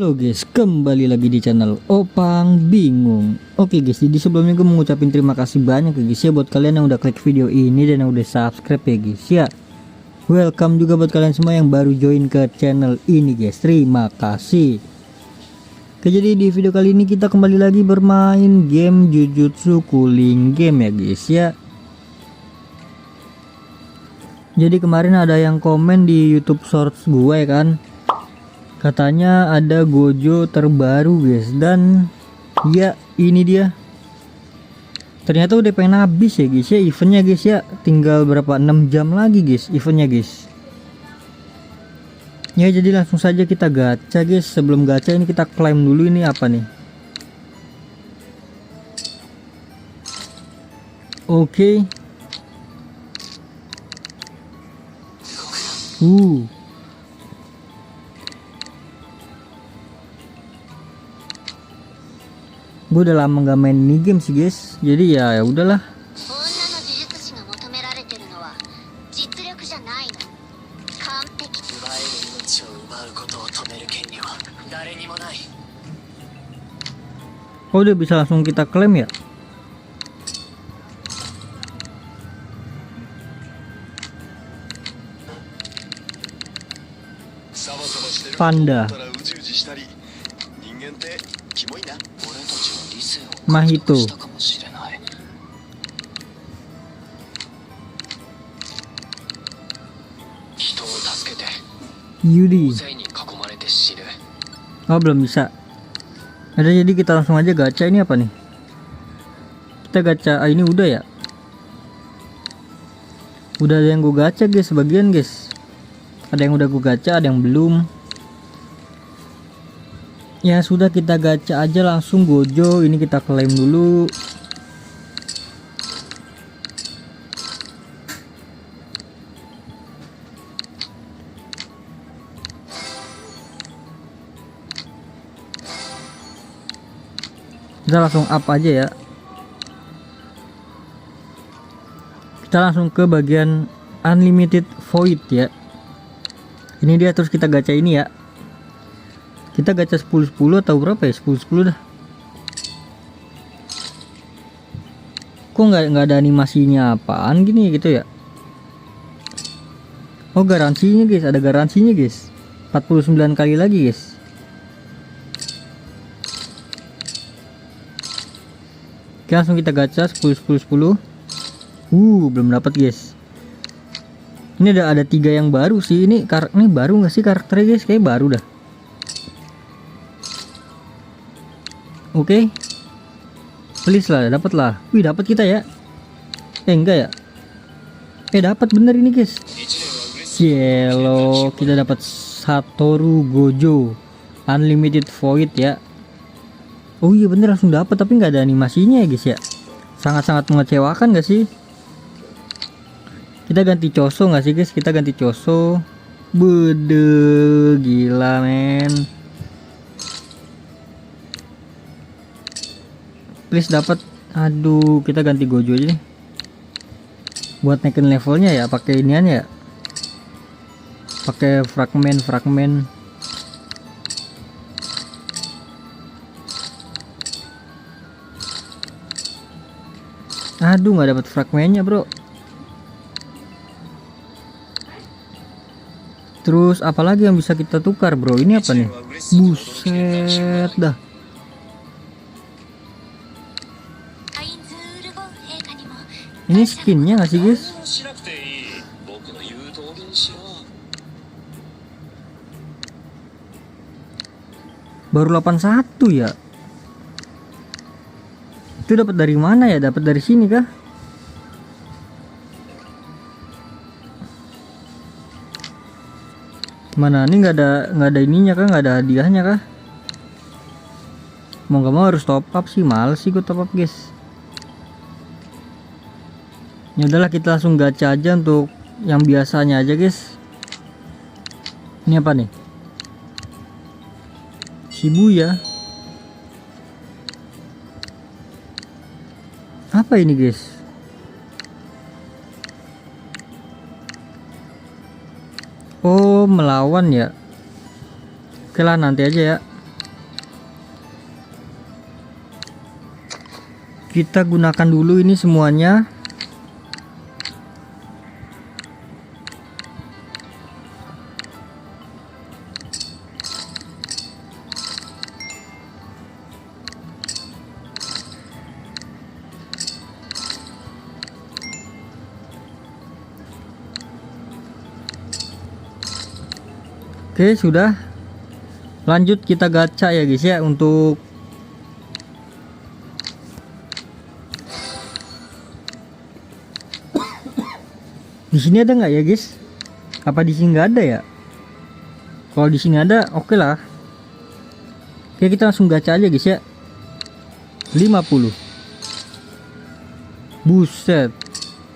Halo guys, kembali lagi di channel Opang Bingung. Oke guys, jadi sebelumnya gue mau ngucapin terima kasih banyak ya guys ya buat kalian yang udah klik video ini dan yang udah subscribe ya guys ya. Welcome juga buat kalian semua yang baru join ke channel ini guys. Terima kasih. Oke, jadi di video kali ini kita kembali lagi bermain game Jujutsu Cooling Game ya guys ya. Jadi kemarin ada yang komen di YouTube Shorts gue ya kan. Katanya ada Gojo terbaru guys, dan ya ini dia. Ternyata udah pengen habis ya guys ya eventnya guys ya. Tinggal berapa 6 jam lagi guys eventnya guys. Ya jadi langsung saja kita gacha guys. Sebelum gacha ini kita klaim dulu, ini apa nih? Oke. Gue udah lama gak main ini game sih guys, jadi ya udahlah. Oh udah bisa langsung kita klaim ya. Panda Mahito Yuri. Oh belum bisa. Ada, jadi kita langsung aja gacha. Ini apa nih? Kita gacha, ini udah ya. Udah ada yang gue gacha guys, sebagian guys. Ada yang udah gue gacha, ada yang belum. Ya sudah, kita gacha aja langsung Gojo. Ini kita klaim dulu. Kita langsung up aja ya. Kita langsung ke bagian unlimited void ya. Ini dia, terus kita gacha ini ya. Kita gacha 10-10 atau berapa ya? 10-10 dah. Kok nggak ada animasinya apaan gini gitu ya? Oh garansinya guys, ada garansinya guys. 49 kali lagi guys. Oke, langsung kita gacha 10-10-10. Belum dapat guys. Ini ada 3 yang baru sih. Ini baru nggak sih karakternya guys? Kayak baru dah. Oke, please lah, dapat lah. Wih, dapat kita ya. Enggak ya? Dapat bener ini guys. Cielo, kita dapat Satoru Gojo unlimited void ya. Oh iya bener, langsung dapat, tapi nggak ada animasinya ya guys ya. Sangat-sangat mengecewakan gak sih? Kita ganti Choso nggak sih guys? Kita ganti Choso. Bede, gila men. Please dapat. Aduh, kita ganti Gojo aja nih. Buat naikin levelnya ya, pakai inian ya. Pakai fragmen. Aduh, nggak dapat fragmennya, bro. Terus apalagi yang bisa kita tukar, bro? Ini apa nih? Buset dah. Ini skinnya nggak sih guys? Baru 81 ya. Itu dapat dari mana ya? Dapat dari sini kah? Mana ini nggak ada ininya kah? Nggak ada hadiahnya kah? Mau nggak mau harus top up sih. Males sih gue top up guys. Ya udahlah, kita langsung gacha aja untuk yang biasanya aja guys. Ini apa nih? Shibuya. Apa ini guys? Oh melawan ya. Oke lah, nanti aja ya. Kita gunakan dulu ini semuanya. Oke, sudah. Lanjut kita gacha ya guys ya untuk di sini ada nggak ya guys? Apa di sini nggak ada ya? Kalau di sini ada, oke lah. Oke, kita langsung gacha aja guys ya. 50. Buset.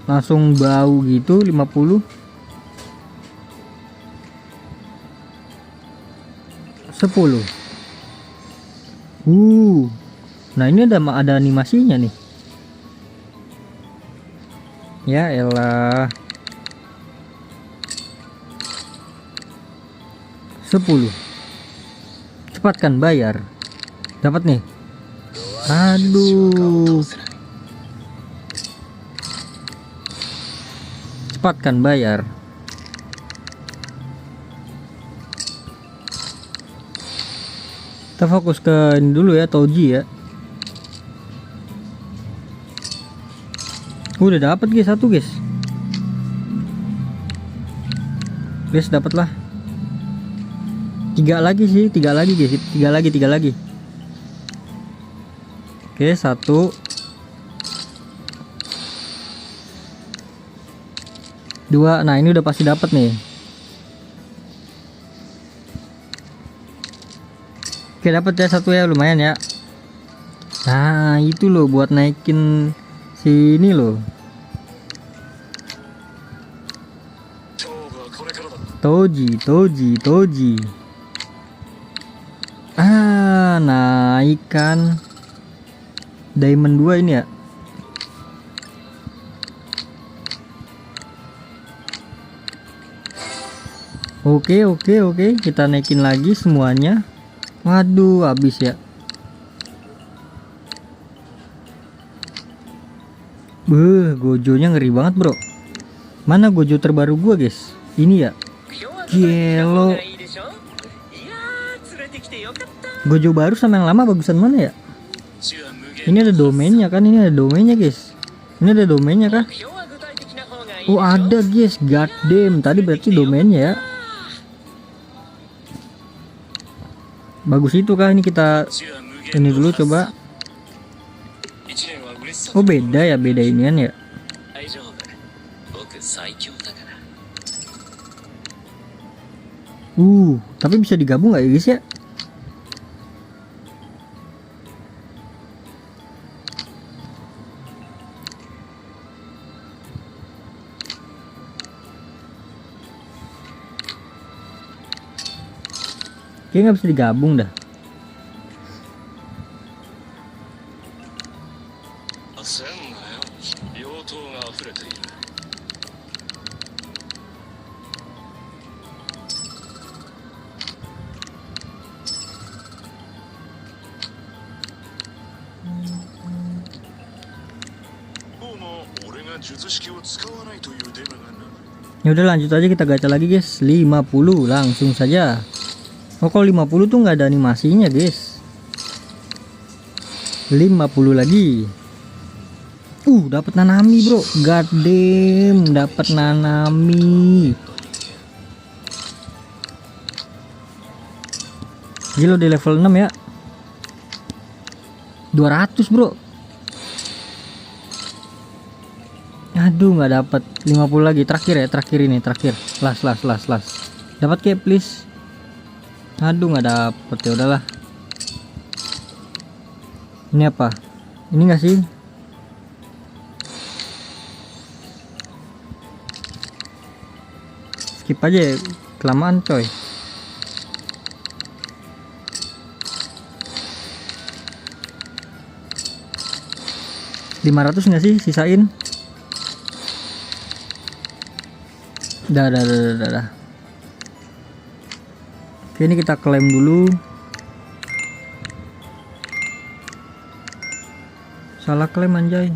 Langsung bau gitu 50. 10. Nah ini ada animasinya nih. Ya elah. 10. Cepatkan bayar. Dapat nih. Aduh. Cepatkan bayar. Kita fokus ke ini dulu ya, Toji ya. Udah dapat guys, satu guys. Guys dapat lah. 3 lagi sih, 3 lagi guys, 3 lagi. Oke, 1 2. Nah ini udah pasti dapat nih. Oke, dapat ya 1 ya, lumayan ya. Nah itu loh buat naikin sini loh. Toji. Naikkan diamond 2 ini ya. Oke, kita naikin lagi semuanya. Waduh, habis ya. Gojonya ngeri banget bro. Mana gojo terbaru gua guys? Ini ya. Gelo. Gojo baru sama yang lama bagusan mana ya? Ini ada domainnya kan? Ini ada domainnya guys. Ini ada domainnya kah? Oh ada guys. God damn. Tadi berarti domainnya ya. Bagus itu kah? Ini kita ini dulu coba. Oh beda ya, beda inian ya. Tapi bisa digabung nggak ya guys ya? Kayaknya nggak bisa digabung dah. Ya udah lanjut aja, kita gacha lagi guys. 50 langsung saja. Oh kalau 50 tuh nggak ada animasinya guys. 50 lagi. Dapat Nanami bro. God damn, dapat Nanami. Gila di level 6 ya. 200 bro. Aduh nggak dapat. 50 lagi terakhir ya, terakhir last. Dapat kayak please. Aduh nggak dapet, ya udahlah. Ini apa? Ini nggak sih? Skip aja ya, kelamaan coy. $500 nggak sih sisain? Dah. Oke, ini kita klaim dulu. Salah klaim anjay.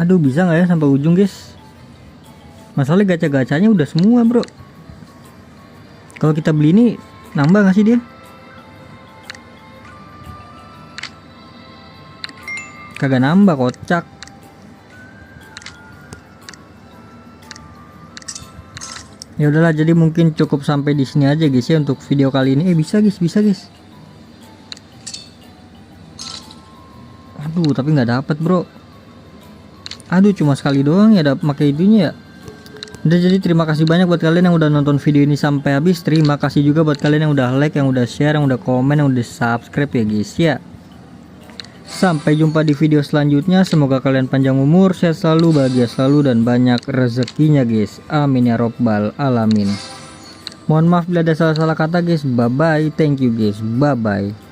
Aduh, bisa nggak ya sampai ujung guys? Masalahnya gacha-gacanya udah semua bro. Kalau kita beli ini nambah nggak sih dia? Kagak nambah, kocak. Ya udahlah, jadi mungkin cukup sampai di sini aja guys ya untuk video kali ini. Bisa guys. Aduh, tapi nggak dapet bro. Aduh, cuma sekali doang ya dapat pakai itunya ya. Udah, jadi terima kasih banyak buat kalian yang udah nonton video ini sampai habis. Terima kasih juga buat kalian yang udah like, yang udah share, yang udah komen, yang udah subscribe ya guys ya. Sampai jumpa di video selanjutnya. Semoga kalian panjang umur, sehat selalu, bahagia selalu, dan banyak rezekinya guys. Amin ya robbal alamin. Mohon maaf bila ada salah-salah kata guys. Bye bye. Thank you guys. Bye bye.